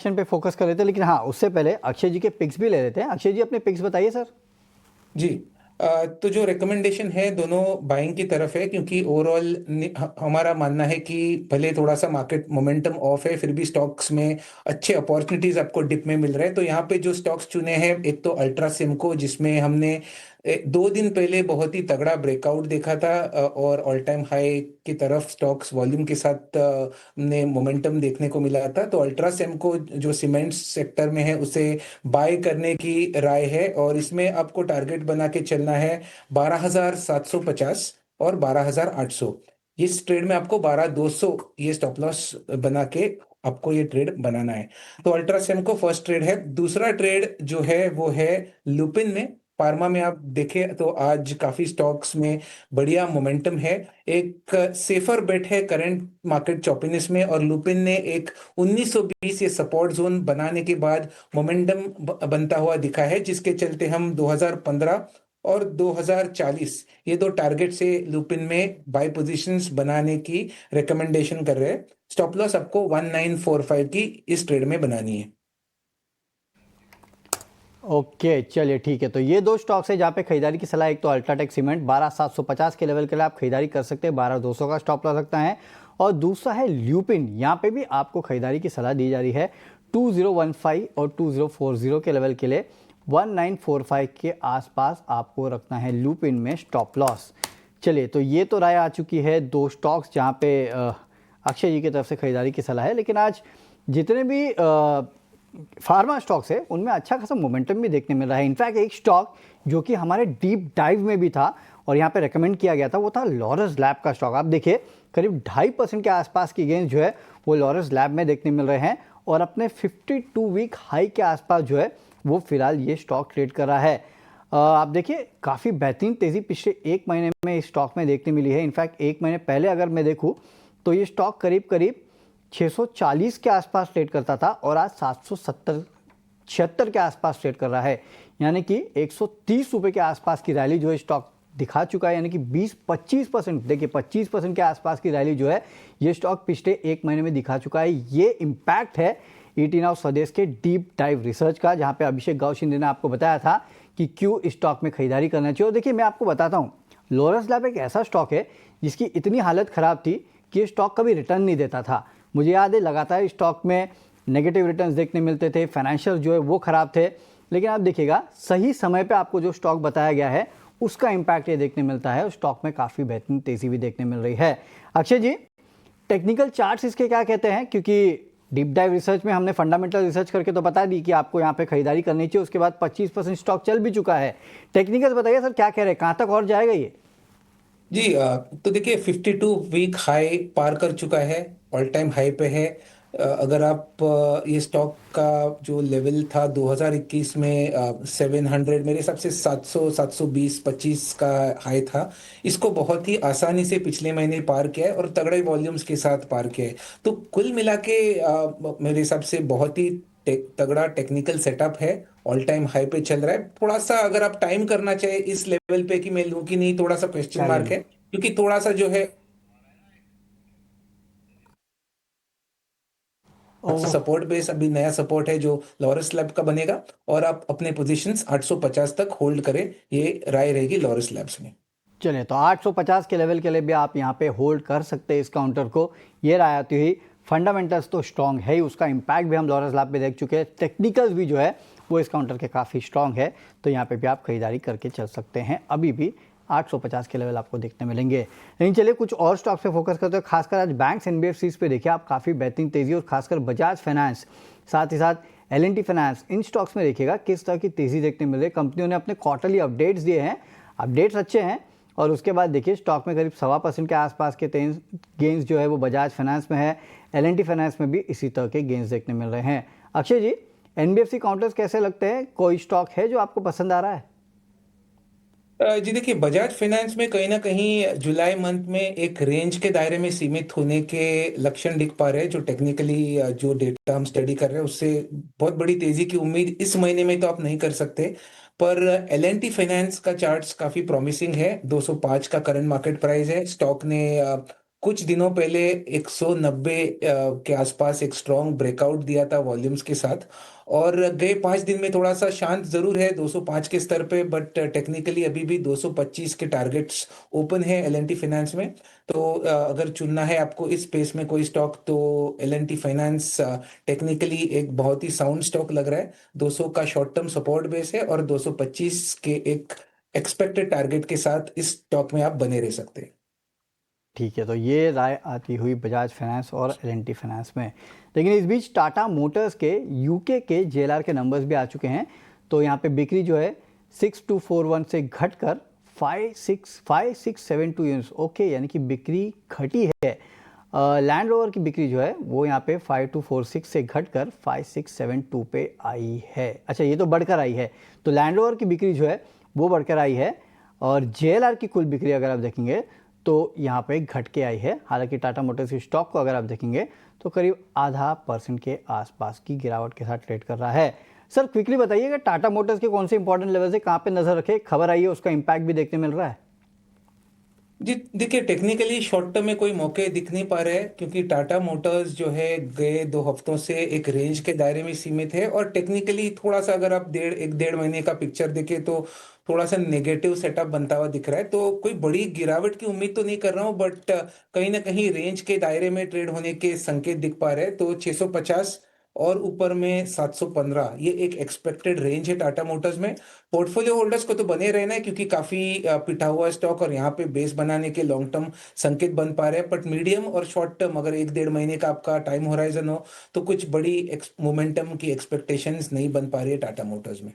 Session पे focus कर रहे थे, लेकिन हाँ उससे पहले अक्षय जी के पिक्स भी ले लेते हैं। अक्षय जी अपने पिक्स बताइए सर। जी। तो जो रिकमेंडेशन है दोनों बाइंग की तरफ है, क्योंकि ओवरऑल हमारा मानना है कि भले थोड़ा सा मार्केट मोमेंटम ऑफ है, फिर भी स्टॉक्स में अच्छे अपॉर्चुनिटीज आपको डिप में मिल रहे हैं। तो यहाँ पे जो स्टॉक्स चुने हैं, एक तो अल्ट्रा सिमको, जिसमें हमने 2 दिन पहले बहुत ही तगड़ा ब्रेकआउट देखा था और ऑल टाइम हाई की तरफ स्टॉक्स वॉल्यूम के साथ ने मोमेंटम देखने को मिला था। तो अल्ट्रा सिमको जो सीमेंट सेक्टर में है, उसे बाय करने की राय है और इसमें आपको टारगेट बना के चलना है 12,750 और 12,800। इस ट्रेड में आपको 12,200 ये स्टॉप लॉस बना के आपको ये ट्रेड बनाना है। तो अल्ट्रासेम को फर्स्ट ट्रेड है। दूसरा ट्रेड जो है वो है लुपिन में। फार्मा में आप देखें तो आज काफी स्टॉक्स में बढ़िया मोमेंटम है। एक सेफर बेट है करंट मार्केट चॉपिनेस में, और लुपिन ने एक 1920 ये सपोर्ट जोन बनाने के बाद मोमेंटम बनता हुआ दिखा है, जिसके चलते हम 2015 और 2040 ये दो टारगेट से लुपिन में बाय पोजीशंस बनाने की रिकमेंडेशन कर रहे हैं। स्टॉप लॉस आपको 1945 की इस ट्रेड में बनानी है। ओके चलिए ठीक है, तो ये दो स्टॉक्स है जहाँ पे खरीदारी की सलाह। एक तो अल्ट्राटेक सीमेंट 12,750 के लेवल के लिए आप खरीदारी कर सकते हैं, 12,200 का स्टॉप लॉस रखता है। और दूसरा है ल्यूपिन, यहाँ पे भी आपको खरीदारी की सलाह दी जा रही है 2015 और 2040 के लेवल के लिए 1945 के आसपास आपको रखना है ल्यूपिन में स्टॉप लॉस। चलिए, तो ये तो राय आ चुकी है दो स्टॉक्स जहाँ पे अक्षय जी की तरफ से खरीदारी की सलाह है। लेकिन आज जितने भी फार्मा स्टॉक्स है उनमें अच्छा खासा मोमेंटम भी देखने मिल रहा है। इनफैक्ट एक स्टॉक जो कि हमारे डीप डाइव में भी था और यहाँ पे रेकमेंड किया गया था, वो था लॉरस लैब का स्टॉक। आप देखिए करीब 2.5% के आसपास की गेंस जो है वो लॉरस लैब में देखने मिल रहे हैं और अपने 52 वीक हाई के आसपास जो है वो फिलहाल ये स्टॉक ट्रेड कर रहा है। आप देखिए काफ़ी बेहतरीन तेज़ी पिछले एक महीने में इस स्टॉक में देखने मिली है। इनफैक्ट एक महीने पहले अगर मैं देखूँ तो ये स्टॉक करीब करीब 640 के आसपास ट्रेड करता था और आज 776 के आसपास ट्रेड कर रहा है, यानी कि 130 रुपये के आसपास की रैली जो है स्टॉक दिखा चुका है। यानी कि 20-25%, देखिए 25% के आसपास की रैली जो है ये स्टॉक पिछले एक महीने में दिखा चुका है। ये इम्पैक्ट है ईटी नाउ स्वदेश के डीप डाइव रिसर्च का, जहाँ पे अभिषेक गाव शिंदे ने आपको बताया था कि क्यों इस स्टॉक में खरीदारी करना चाहिए। और देखिए मैं आपको बताता हूँ, लॉरस लैब एक ऐसा स्टॉक है जिसकी इतनी हालत ख़राब थी कि ये स्टॉक कभी रिटर्न नहीं देता था। मुझे याद है लगातार स्टॉक में नेगेटिव रिटर्न्स देखने मिलते थे, फाइनेंशियल जो है वो ख़राब थे। लेकिन आप देखिएगा सही समय पे आपको जो स्टॉक बताया गया है उसका इम्पैक्ट ये देखने मिलता है और स्टॉक में काफ़ी बेहतरीन तेज़ी भी देखने मिल रही है। अक्षय जी, टेक्निकल चार्ट्स इसके क्या कहते हैं? क्योंकि डीप डाइव रिसर्च में हमने फंडामेंटल रिसर्च करके तो बता दी कि आपको यहाँ पे खरीदारी करनी चाहिए, उसके बाद 25% स्टॉक चल भी चुका है। टेक्निकल बताइए सर, क्या कह रहे हैं, कहाँ तक और जाएगा ये? जी। तो देखिए 52 वीक हाई पार कर चुका है, ऑल टाइम हाई पे है। अगर आप ये स्टॉक का जो लेवल था 2021 में 700, मेरे हिसाब से 700, 720, 25 का हाई था, इसको बहुत ही आसानी से पिछले महीने पार किया है और तगड़े वॉल्यूम्स के साथ पार किया है। तो कुल मिला के मेरे हिसाब से बहुत ही तगड़ा टेक्निकल सेटअप है। ऑल टाइम हाई पे चल रहा है। थोड़ा सा अगर आप टाइम करना चाहे इस लेवल पे कि मैं लूं कि नहीं, थोड़ा सा क्वेश्चन मार्क चलिए, है, क्योंकि थोड़ा सा जो है ओह, सपोर्ट बेस, अभी नया सपोर्ट है जो लॉरस लैब का बनेगा, और आप अपने पोजीशंस 850 तक होल्ड करें, ये राय रहेगी लॉरस लैब्स में। चलिए, तो 850 के लेवल के लिए भी आप यहाँ पे होल्ड कर सकते हैं इस काउंटर को। ये राय आती हुई, फंडामेंटल्स तो स्ट्रॉन्ग है ही, उसका इम्पैक्ट भी हम लॉरस लैब पे देख चुके हैं। टेक्निकल्स भी जो है वो इस काउंटर के काफ़ी स्ट्रॉन्ग है, तो यहाँ पे भी आप खरीदारी करके चल सकते हैं। अभी भी 850 के लेवल आपको देखने मिलेंगे। लेकिन चलिए कुछ और स्टॉक पे फोकस करते हैं, खासकर आज बैंक्स एनबीएफसीज पे देखिए आप काफ़ी बेहतरीन तेज़ी, और खासकर बजाज फाइनेंस, साथ ही साथ एल&टी फाइनेंस, इन स्टॉक्स में देखिएगा किस तरह की तेज़ी देखने मिल रही है। कंपनियों ने अपने क्वार्टरली अपडेट्स दिए हैं, अपडेट्स अच्छे हैं, और उसके बाद देखिए स्टॉक में करीब 1.25% के आसपास के गेंस जो है वो बजाज फाइनेंस में है। एल&टी फाइनेंस में भी इसी तरह के गेंस देखने मिल रहे हैं। अक्षय जी, एनबीएफसी काउंटर्स कैसे लगते हैं? कोई स्टॉक है जो आपको पसंद आ रहा है? जी देखिए, बजाज फाइनेंस में कहीं ना कहीं जुलाई मंथ में एक रेंज के दायरे में सीमित होने के लक्षण दिख पा रहे हैं। जो टेक्निकली जो डेटा हम स्टडी कर रहे हैं उससे बहुत बड़ी तेजी की उम्मीद इस महीने में तो आप नहीं कर सकते। पर एल&टी फाइनेंस का चार्ट्स काफी प्रॉमिसिंग है। 205 का करंट मार्केट प्राइस है। स्टॉक ने कुछ दिनों पहले 190 के आसपास एक स्ट्रॉन्ग ब्रेकआउट दिया था वॉल्यूम्स के साथ, और गए 5 दिन में थोड़ा सा शांत जरूर है 205 के स्तर पे, बट टेक्निकली अभी भी 225 के टारगेट्स ओपन है एल&टी फाइनेंस में। तो अगर चुनना है आपको इस स्पेस में कोई स्टॉक, तो एल&टी फाइनेंस टेक्निकली एक बहुत ही साउंड स्टॉक लग रहा है। 200 का शॉर्ट टर्म सपोर्ट बेस है और 225 के एक एक्सपेक्टेड टारगेट के साथ इस स्टॉक में आप बने रह सकते हैं। ठीक है, तो ये राय आती हुई बजाज फाइनेंस और एल&टी फाइनेंस में। लेकिन इस बीच टाटा मोटर्स के यूके के जेएलआर के नंबर्स भी आ चुके हैं। तो यहाँ पे बिक्री जो है 6241 से घटकर 5672 यूनिट्स, ओके, यानी कि बिक्री घटी है। लैंड रोवर की बिक्री जो है वो यहाँ पे 5246 से घटकर 5672 पे आई है। अच्छा, ये तो बढ़कर आई है, तो लैंड रोवर की बिक्री जो है वो बढ़कर आई है, और जेएलआर की कुल बिक्री अगर आप देखेंगे तो यहाँ पे घट के आई है। हालांकि टाटा मोटर्स की स्टॉक को अगर आप देखेंगे तो करीब 0.5% के आसपास की गिरावट के साथ ट्रेड कर रहा है। सर, क्विकली बताइएगा टाटा मोटर्स के कौन से इंपॉर्टेंट लेवल से कहाँ पे नजर रखे, खबर आई है उसका इम्पैक्ट भी देखने मिल रहा है। जी देखिए, टेक्निकली शॉर्ट टर्म में कोई मौके दिख नहीं पा रहे हैं, क्योंकि टाटा मोटर्स जो है गए 2 हफ्तों से एक रेंज के दायरे में सीमित है, और टेक्निकली थोड़ा सा अगर आप 1.5 महीने का पिक्चर देखें तो थोड़ा सा नेगेटिव सेटअप बनता हुआ दिख रहा है। तो कोई बड़ी गिरावट की उम्मीद तो नहीं कर रहा हूँ, बट कहीं ना कहीं रेंज के दायरे में ट्रेड होने के संकेत दिख पा रहे हैं। तो 650 और ऊपर में 715, ये एक एक्सपेक्टेड रेंज है टाटा मोटर्स में। पोर्टफोलियो होल्डर्स को तो बने रहना है, क्योंकि काफी पिटा हुआ स्टॉक और यहाँ पे बेस बनाने के लॉन्ग टर्म संकेत बन पा रहे हैं। बट मीडियम और शॉर्ट टर्म अगर 1-1.5 महीने का आपका टाइम होराइजन हो, तो कुछ बड़ी मोमेंटम की एक्सपेक्टेशंस नहीं बन पा रही है टाटा मोटर्स में।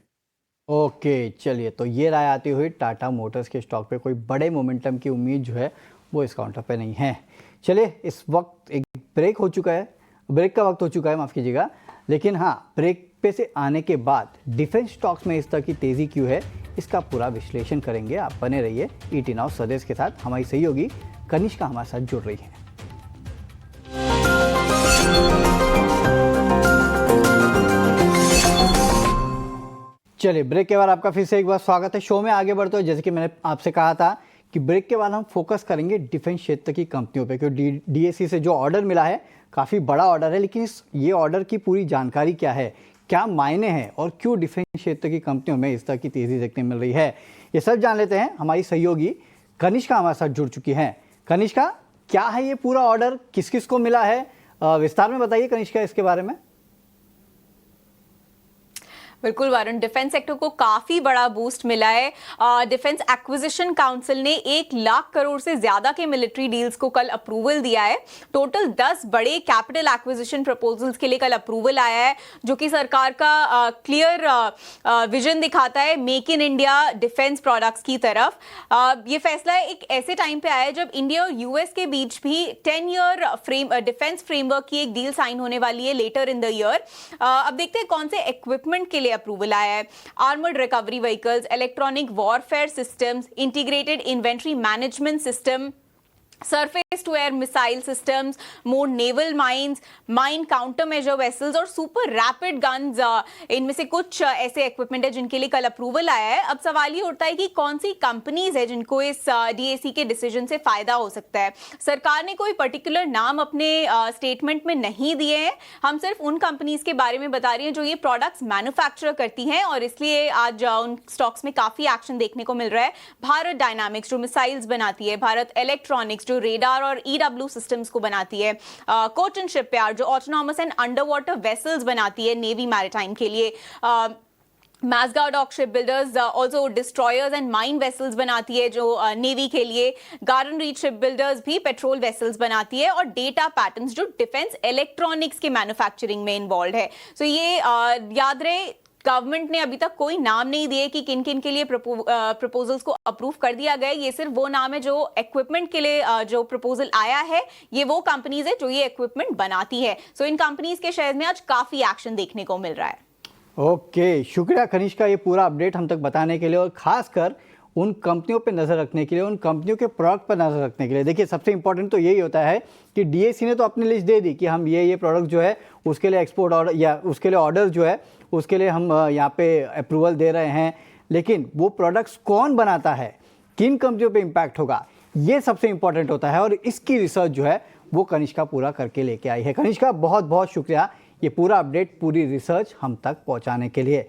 ओके, चलिए, तो ये राय आती हुई टाटा मोटर्स के स्टॉक पे कोई बड़े मोमेंटम की उम्मीद जो है वो इस काउंटर पे नहीं है। चलिए, इस वक्त एक ब्रेक हो चुका है, ब्रेक का वक्त हो चुका है, माफ़ कीजिएगा। लेकिन हाँ, ब्रेक पे से आने के बाद डिफेंस स्टॉक्स में इस तरह की तेज़ी क्यों है, इसका पूरा विश्लेषण करेंगे। आप बने रहिए ईटी नाउ स्वदेश के साथ। हमारी सहयोगी कनिष्का हमारे साथ जुड़ रही है। चलिए, ब्रेक के बाद आपका फिर से एक बार स्वागत है। शो में आगे बढ़ते हुए जैसे कि मैंने आपसे कहा था कि ब्रेक के बाद हम फोकस करेंगे डिफेंस क्षेत्र की कंपनियों पे, क्योंकि डीएसी से जो ऑर्डर मिला है काफ़ी बड़ा ऑर्डर है। लेकिन ये ऑर्डर की पूरी जानकारी क्या है, क्या मायने हैं, और क्यों डिफेंस क्षेत्र की कंपनियों में इस तरह की तेज़ी देखने मिल रही है, ये सब जान लेते हैं। हमारी सहयोगी कनिष्का हमारे साथ जुड़ चुकी हैं। कनिष्का, क्या है ये पूरा ऑर्डर, किस किस को मिला है, विस्तार में बताइए कनिष्का इसके बारे में। बिल्कुल वारुण, डिफेंस सेक्टर को काफी बड़ा बूस्ट मिला है। डिफेंस एक्विजिशन काउंसिल ने 1 लाख करोड़ से ज्यादा के मिलिट्री डील्स को कल अप्रूवल दिया है। टोटल 10 बड़े कैपिटल एक्विजिशन प्रपोजल्स के लिए कल अप्रूवल आया है, जो कि सरकार का क्लियर विजन दिखाता है make in India defence products की तरफ। ये फैसला एक ऐसे टाइम पे आया है जब इंडिया और यूएस के बीच भी 10 ईयर डिफेंस फ्रेमवर्क की एक डील साइन होने वाली है लेटर इन द ईयर। अब देखते हैं कौन से इक्विपमेंट के लिए अप्रूवल आया है। Armoured recovery vehicles, electronic warfare systems, integrated inventory management system, surface to air missile systems, more naval mines, mine counter measure vessels और सुपर रैपिड गन्स, इनमें से कुछ ऐसे इक्विपमेंट है जिनके लिए कल अप्रूवल आया है। अब सवाल ये उठता है कि कौन सी कंपनीज है जिनको इस डीएसी के डिसीजन से फायदा हो सकता है। सरकार ने कोई पर्टिकुलर नाम अपने स्टेटमेंट में नहीं दिए हैं। हम सिर्फ उन कंपनीज के बारे में बता रही हैं जो ये प्रोडक्ट्स मैन्युफैक्चर करती हैं, और इसलिए आज उन स्टॉक्स में काफी एक्शन देखने को मिल रहा है। भारत डायनामिक्स जो मिसाइल्स बनाती है, भारत इलेक्ट्रॉनिक्स जो रेडार और ईडब्ल्यू सिस्टम्स को बनाती है, कोचिन शिपयार्ड जो autonomous and under water vessels बनाती है नेवी मैरिटाइम के लिए, मैसगार्ड ऑक ship builders also destroyers and mine vessels बनाती है जो नेवी के लिए, गार्डन रीच शिप बिल्डर्स भी पेट्रोल वेसल्स बनाती है, और डेटा पैटर्न्स जो डिफेंस इलेक्ट्रॉनिक्स के मैन्युफैक्चरिंग में इन्वॉल्व है। सो ये याद रहे, गवर्नमेंट ने अभी तक कोई नाम नहीं दिए कि किन किन के लिए प्रपोजल्स को अप्रूव कर दिया गया है। ये सिर्फ वो नाम है जो इक्विपमेंट के लिए जो प्रपोजल आया है, ये वो कंपनीज है जो ये इक्विपमेंट बनाती है। सो इन कंपनीज के शेयर में आज काफी एक्शन देखने को मिल रहा है। ओके, शुक्रिया कनिष्का ये पूरा अपडेट हम तक बताने के लिए, और खासकर उन कंपनियों पे नज़र रखने के लिए, उन कंपनियों के प्रोडक्ट पर नज़र रखने के लिए। देखिए, सबसे इंपॉर्टेंट तो यही होता है कि डीएसी ने तो अपनी लिस्ट दे दी कि हम ये प्रोडक्ट जो है उसके लिए एक्सपोर्ट ऑर्डर या उसके लिए ऑर्डर जो है उसके लिए हम यहाँ पे अप्रूवल दे रहे हैं। लेकिन वो प्रोडक्ट्स कौन बनाता है, किन कंपनियों पे इम्पैक्ट होगा, ये सबसे इंपॉर्टेंट होता है और इसकी रिसर्च जो है वो कनिष्का पूरा करके लेके आई है। कनिष्का, बहुत बहुत शुक्रिया ये पूरा अपडेट, पूरी रिसर्च हम तक पहुंचाने के लिए।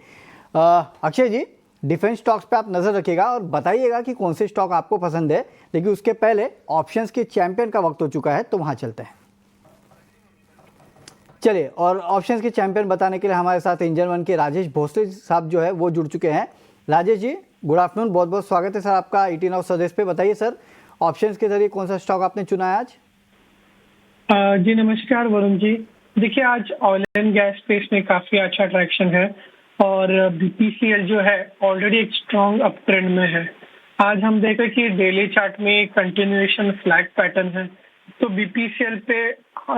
अक्षय जी, डिफेंस स्टॉक्स पे आप नज़र रखिएगा और बताइएगा कि कौन से स्टॉक आपको पसंद है, लेकिन उसके पहले ऑप्शंस के चैंपियन का वक्त हो चुका है, तो वहाँ चलते हैं। चलिए, और ऑप्शंस के चैंपियन बताने के लिए हमारे साथ इंजन वन के राजेश भोसले साहब जो है वो जुड़ चुके हैं। राजेश जी, गुड आफ्टरनून, बहुत बहुत स्वागत है सर आपका 18 आवर्स स्वदेश पे। बताइए सर, ऑप्शंस के जरिए कौन सा स्टॉक आपने चुना है आज? जी नमस्कार वरुण जी। देखिए, आज ऑयल एंड गैस स्पेस में काफी अच्छा ट्रैक्शन है और बीपीसीएल जो है ऑलरेडी एक स्ट्रॉन्ग अप ट्रेंड में है। आज हम देखें कि डेली चार्ट में एक कंटिन्यूएशन फ्लैग पैटर्न है, तो बीपीसीएल पे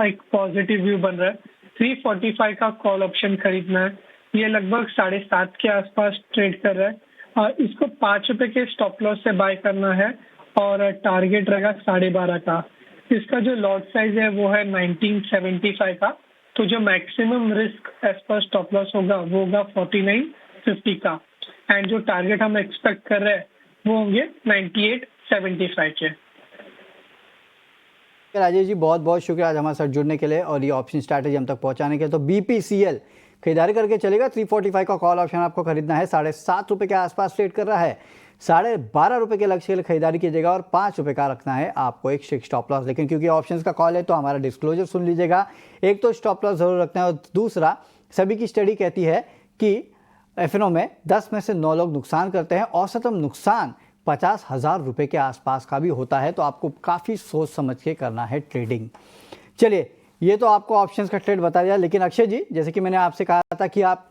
एक पॉजिटिव व्यू बन रहा है। 345 का कॉल ऑप्शन खरीदना है, ये लगभग 7.5 के आसपास ट्रेड कर रहा है और इसको 5 रुपए के स्टॉप लॉस से बाय करना है और टारगेट रहेगा 12.5 का। इसका जो लॉट साइज है वो है 1975 का, तो जो मैक्सिमम रिस्क एज पर स्टॉप लॉस होगा वो होगा 49.50 का एंड जो टारगेट हम एक्सपेक्ट कर रहे हैं वो होंगे 98.75 के। राजेश जी, बहुत बहुत शुक्रिया आज हमारे साथ जुड़ने के लिए और ये ऑप्शन स्ट्रैटेजी हम तक पहुंचाने के लिए। तो बीपीसीएल खरीदारी करके चलेगा। 345 का कॉल ऑप्शन आपको खरीदना है, 7.5 रुपये के आसपास ट्रेड कर रहा है। 12.5 रुपये के लक्ष्य के लिए खरीदारी कीजिएगा और 5 रुपये का रखना है आपको एक स्ट्रिक्ट स्टॉप लॉस। लेकिन क्योंकि ऑप्शंस का कॉल है तो हमारा डिस्क्लोजर सुन लीजिएगा। एक तो स्टॉप लॉस जरूर रखना है और दूसरा, सभी की स्टडी कहती है कि एफएनओ में 10 में से 9 लोग नुकसान करते हैं। औसतन नुकसान 50,000 रुपये के आसपास का भी होता है, तो आपको काफ़ी सोच समझ के करना है ट्रेडिंग। चलिए, ये तो आपको ऑप्शंस का ट्रेड बता दिया, लेकिन अक्षय जी, जैसे कि मैंने आपसे कहा था कि आप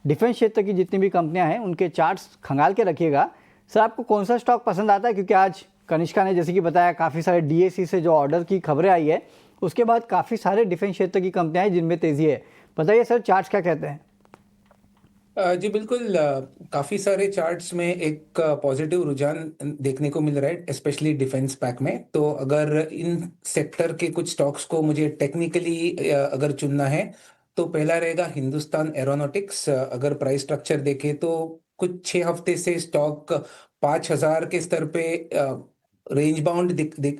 डिफेंस क्षेत्र की जितनी भी कंपनियां हैं उनके चार्ट्स खंगाल के रखिएगा। सर, आपको कौन सा स्टॉक पसंद आता है? क्योंकि आज कनिष्का ने जैसे कि बताया, काफ़ी सारे डीएसी से जो ऑर्डर की खबरें आई है, उसके बाद काफ़ी सारे डिफेंस क्षेत्र की कंपनियां हैं जिनमें तेज़ी है। बताइए सर, चार्ट्स क्या कहते हैं? जी बिल्कुल, काफी सारे चार्ट्स में एक पॉजिटिव रुझान देखने को मिल रहा है, स्पेशली डिफेंस पैक में। तो अगर इन सेक्टर के कुछ स्टॉक्स को मुझे टेक्निकली अगर चुनना है तो पहला रहेगा हिंदुस्तान एरोनॉटिक्स। अगर प्राइस स्ट्रक्चर देखें तो कुछ 6 हफ्ते से स्टॉक 5,000 के स्तर पे रेंज बाउंड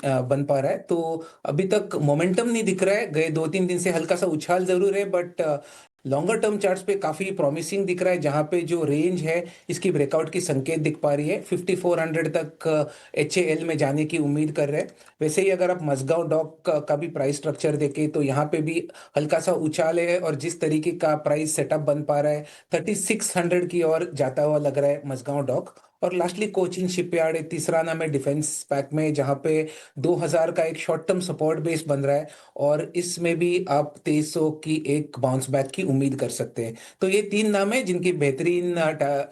बन पा रहा है। तो अभी तक मोमेंटम नहीं दिख रहा है, गए 2-3 दिन से हल्का सा उछाल जरूर है, बट लॉन्गर टर्म चार्ट्स पे काफी प्रॉमिसिंग दिख रहा है, जहां पे जो रेंज है इसकी ब्रेकआउट की संकेत दिख पा रही है। 5400 तक एचएएल में जाने की उम्मीद कर रहे हैं। वैसे ही अगर आप मझगांव डॉक का भी प्राइस स्ट्रक्चर देखें तो यहाँ पे भी हल्का सा उछाल है और जिस तरीके का प्राइस सेटअप बन पा रहा है 3600 की ओर जाता हुआ लग रहा है मझगांव डॉक। और लास्टली कोचिन शिपयार्ड है, तीसरा नाम है डिफेंस पैक में, जहां पे 2000 का एक शॉर्ट टर्म सपोर्ट बेस बन रहा है और इसमें भी आप 2300 की एक बाउंस बैक की उम्मीद कर सकते हैं। तो ये 3 नाम है जिनकी बेहतरीन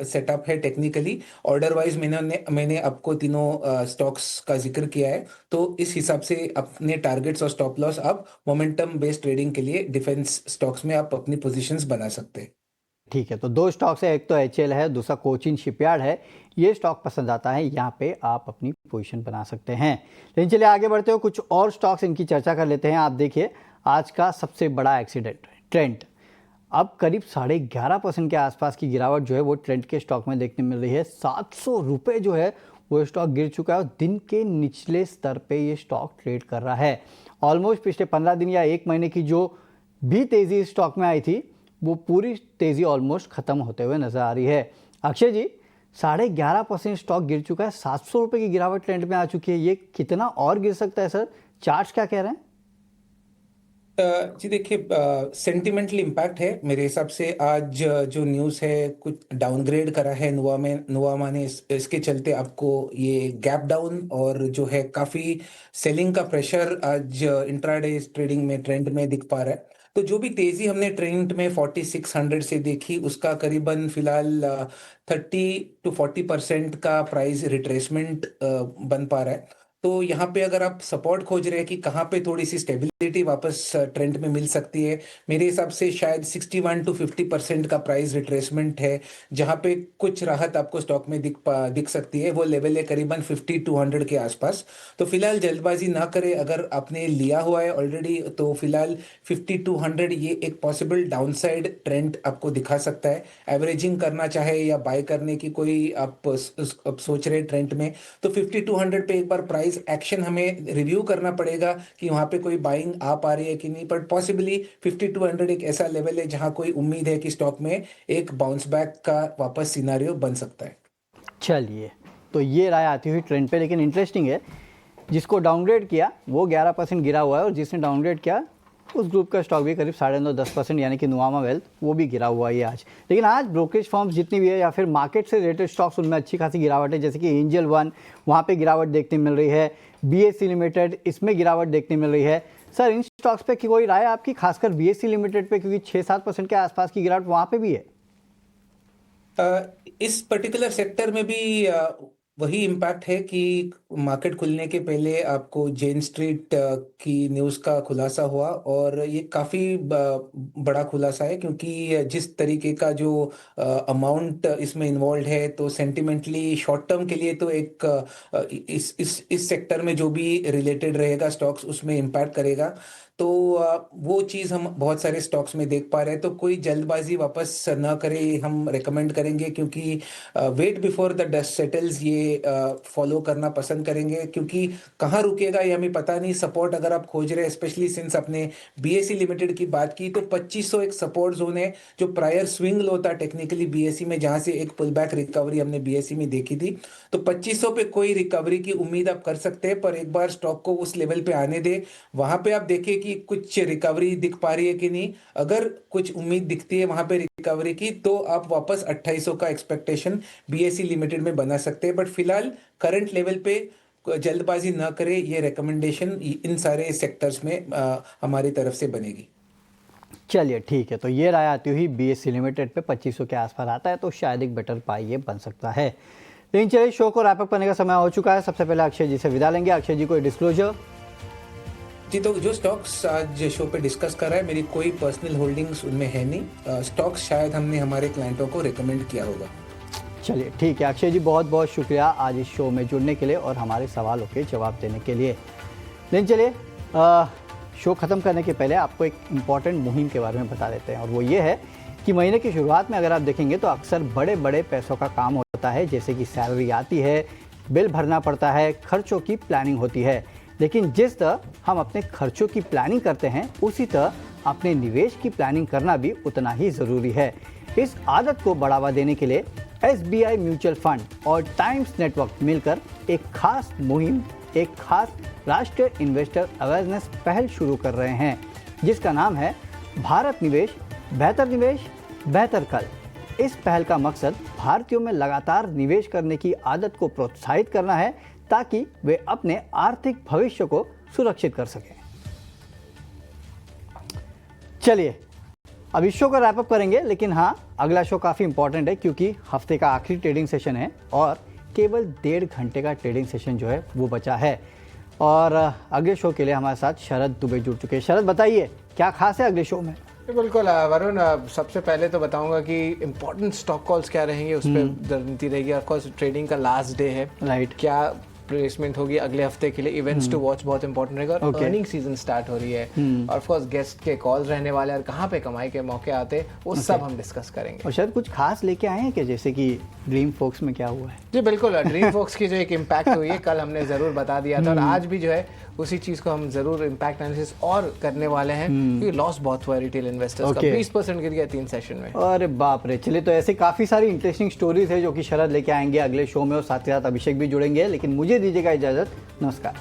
सेटअप है टेक्निकली। ऑर्डर वाइज मैंने आपको तीनों स्टॉक्स का जिक्र किया है, तो इस हिसाब से अपने टारगेट्स और स्टॉप लॉस आप मोमेंटम बेस्ड ट्रेडिंग के लिए डिफेंस स्टॉक्स में आप अपनी पोजीशंस बना सकते हैं। ठीक है, तो 2 स्टॉक्स है, एक तो एचएल है, दूसरा कोचिन शिपयार्ड है। ये स्टॉक पसंद आता है, यहाँ पे आप अपनी पोजीशन बना सकते हैं। लेकिन चलिए आगे बढ़ते हो, कुछ और स्टॉक्स इनकी चर्चा कर लेते हैं। आप देखिए, आज का सबसे बड़ा एक्सीडेंट ट्रेंड, अब करीब 11.5% के आसपास की गिरावट जो है वो ट्रेंड के स्टॉक में देखने मिल रही है। 700 रुपये जो है वो स्टॉक गिर चुका है और दिन के निचले स्तर पे ये स्टॉक ट्रेड कर रहा है। ऑलमोस्ट पिछले 15 दिन या 1 महीने की जो भी तेज़ी स्टॉक में आई थी वो पूरी तेज़ी ऑलमोस्ट ख़त्म होते हुए नज़र आ रही है। अक्षय जी, 11.5% स्टॉक गिर चुका है, 700 रुपये की गिरावट ट्रेंड में आ चुकी है। ये कितना और गिर सकता है सर? चार्ट्स क्या कह रहे हैं? जी देखिए, सेंटिमेंटल इम्पैक्ट है मेरे हिसाब से। आज जो न्यूज़ है कुछ डाउनग्रेड करा है नुवामा ने, इसके चलते आपको ये गैप डाउन और जो है काफ़ी सेलिंग का प्रेशर आज इंट्राडे ट्रेडिंग में ट्रेंड में दिख पा रहा है। तो जो भी तेजी हमने ट्रेंड में 4600 से देखी, उसका करीबन फिलहाल 30-40% का प्राइस रिट्रेसमेंट बन पा रहा है। तो यहाँ पे अगर आप सपोर्ट खोज रहे हैं कि कहाँ पे थोड़ी सी स्टेबिलिटी वापस ट्रेंड में मिल सकती है, मेरे हिसाब से शायद 61-50% का प्राइस रिट्रेसमेंट है, जहाँ पे कुछ राहत आपको स्टॉक में दिख सकती है। वो लेवल है करीबन 5200 के आसपास। तो फिलहाल जल्दबाजी ना करें, अगर आपने लिया हुआ है ऑलरेडी तो फिलहाल 5200 ये एक पॉसिबल डाउनसाइड ट्रेंड आपको दिखा सकता है। एवरेजिंग करना चाहे या बाय करने की कोई आप सोच रहे ट्रेंड में तो 5200 पे एक बार प्राइस प्राइस एक्शन हमें रिव्यू करना पड़ेगा कि वहाँ पे कोई बाइंग आ पा रही है कि नहीं, बट पॉसिबली 5200 एक ऐसा लेवल है जहाँ कोई उम्मीद है कि स्टॉक में एक बाउंस बैक का वापस सिनारियो बन सकता है। चलिए, तो ये राय आती हुई ट्रेंड पे, लेकिन इंटरेस्टिंग है, जिसको डाउनग्रेड किया वो 11% गिरा हुआ है और जिसने डाउनग्रेड किया उस ग्रुप का स्टॉक भी करीब 9.5-10% यानी कि नुआमा वेल्थ वो भी गिरा हुआ है आज। लेकिन आज ब्रोकरेज फर्म्स जितनी भी है या फिर मार्केट से रिलेटेड स्टॉक्स उनमें अच्छी खासी गिरावट है, जैसे कि एंजल वन, वहाँ पे गिरावट देखने मिल रही है, BSE लिमिटेड, इसमें गिरावट देखने मिल रही है। सर, इन स्टॉक्स पे कोई राय आपकी, खासकर BSE लिमिटेड पे, क्योंकि 6-7% के आसपास की गिरावट वहाँ पे भी है। इस पर्टिकुलर सेक्टर में भी वही इम्पैक्ट है कि मार्केट खुलने के पहले आपको जेन स्ट्रीट की न्यूज़ का खुलासा हुआ और ये काफ़ी बड़ा खुलासा है, क्योंकि जिस तरीके का जो अमाउंट इसमें इन्वॉल्व है, तो सेंटिमेंटली शॉर्ट टर्म के लिए तो एक इस सेक्टर में जो भी रिलेटेड रहेगा स्टॉक्स उसमें इम्पैक्ट करेगा। तो वो चीज़ हम बहुत सारे स्टॉक्स में देख पा रहे हैं, तो कोई जल्दबाजी वापस ना करे हम रेकमेंड करेंगे, क्योंकि wait before the dust settles ये फॉलो करना पसंद करेंगे, क्योंकि कहाँ रुकेगा ये हमें पता नहीं। सपोर्ट अगर आप खोज रहे हैं, स्पेशली सिंस आपने BSE लिमिटेड की बात की, तो 2500 एक सपोर्ट जोन है जो प्रायर स्विंग लो था टेक्निकली BSE में, जहाँ से एक पुल बैक रिकवरी हमने BSE में देखी थी। तो 2500 पे कोई रिकवरी की उम्मीद आप कर सकते हैं, पर एक बार स्टॉक को उस लेवल पे आने दे, वहां पे आप देखिए कि कुछ रिकवरी दिख पा रही है कि नहीं। अगर कुछ उम्मीद दिखती है वहां पे रिकवरी की, तो आप वापस 2800 का एक्सपेक्टेशन BSE लिमिटेड में बना सकते हैं, बट फिलहाल करंट लेवल पे जल्दबाजी ना करें, ये रिकमेंडेशन इन सारे सेक्टर्स में हमारी तरफ से बनेगी। चलिए, ठीक है, तो ये राय आती हुई BSE लिमिटेड पे 2500 के आसपास आता है तो शायद एक बेटर पाई ये बन सकता है। लेकिन चलिए, शो को रैप अप करने का समय हो चुका है। सबसे पहले अक्षय जी से विदा लेंगे। अक्षय जी, कोई डिस्क्लोजर? जी, तो जो स्टॉक्स आज शो पे डिस्कस कर रहा है, मेरी कोई पर्सनल होल्डिंग्स उनमें है नहीं। स्टॉक्स शायद हमने हमारे क्लाइंटों को रिकमेंड किया होगा। चलिए, ठीक है अक्षय जी, बहुत बहुत शुक्रिया आज इस शो में जुड़ने के लिए और हमारे सवालों के जवाब देने के लिए। लेकिन चलिए, शो ख़त्म करने के पहले आपको एक इम्पॉर्टेंट मुहिम के बारे में बता देते हैं, और वो ये है कि महीने की शुरुआत में अगर आप देखेंगे तो अक्सर बड़े बड़े पैसों का काम होता है, जैसे कि सैलरी आती है, बिल भरना पड़ता है, खर्चों की प्लानिंग होती है। लेकिन जिस तरह हम अपने खर्चों की प्लानिंग करते हैं, उसी तरह अपने निवेश की प्लानिंग करना भी उतना ही ज़रूरी है। इस आदत को बढ़ावा देने के लिए SBI म्यूचुअल फंड और टाइम्स नेटवर्क मिलकर एक खास मुहिम, एक खास राष्ट्रीय इन्वेस्टर अवेयरनेस पहल शुरू कर रहे हैं, जिसका नाम है भारत निवेश, बेहतर कल। इस पहल का मकसद भारतीयों में लगातार निवेश करने की आदत को प्रोत्साहित करना है, ताकि वे अपने आर्थिक भविष्य को सुरक्षित कर सकें। चलिए, अब इस शो का रैप अप करेंगे, लेकिन हाँ, अगला शो काफ़ी इंपॉर्टेंट है, क्योंकि हफ्ते का आखिरी ट्रेडिंग सेशन है और केवल 1.5 घंटे का ट्रेडिंग सेशन जो है वो बचा है। और अगले शो के लिए हमारे साथ शरद दुबे जुड़ चुके हैं। शरद, बताइए क्या खास है अगले शो में? बिल्कुल वरुण, सबसे पहले तो बताऊंगा कि इम्पोर्टेंट स्टॉक कॉल्स क्या रहेंगे, उस पर रणनीति रहेगी। ऑफ कोर्स ट्रेडिंग का लास्ट डे है, राइट, क्या प्लेसमेंट होगी अगले हफ्ते के लिए, इवेंट्स टू वॉच बहुत इंपॉर्टेंट रहेगा, और अर्निंग सीजन स्टार्ट हो रही है, और ऑफ कोर्स गेस्ट के कॉल्स रहने वाले हैं, और कहाँ पे कमाई के मौके आते हैं वो सब हम डिस्कस करेंगे। और शायद कुछ खास लेके आए हैं क्या, जैसे कि ड्रीम फोक्स में क्या हुआ है? जी बिल्कुल, ड्रीम फोक्स की जो एक इम्पैक्ट हुई है कल हमने ज़रूर बता दिया था, और आज भी जो है उसी चीज़ को हम ज़रूर इम्पैक्ट एनालिसिस और करने वाले हैं, क्योंकि लॉस बहुत हुआ है रिटेल इन्वेस्टर्स का, 20% गिर गया 3 सेशन में। अरे बाप रे। चलिए, तो ऐसे काफ़ी सारी इंटरेस्टिंग स्टोरीज है जो कि शरद लेके आएंगे अगले शो में, और साथ ही साथ अभिषेक भी जुड़ेंगे। लेकिन मुझे दीजिएगा इजाज़त, नमस्कार।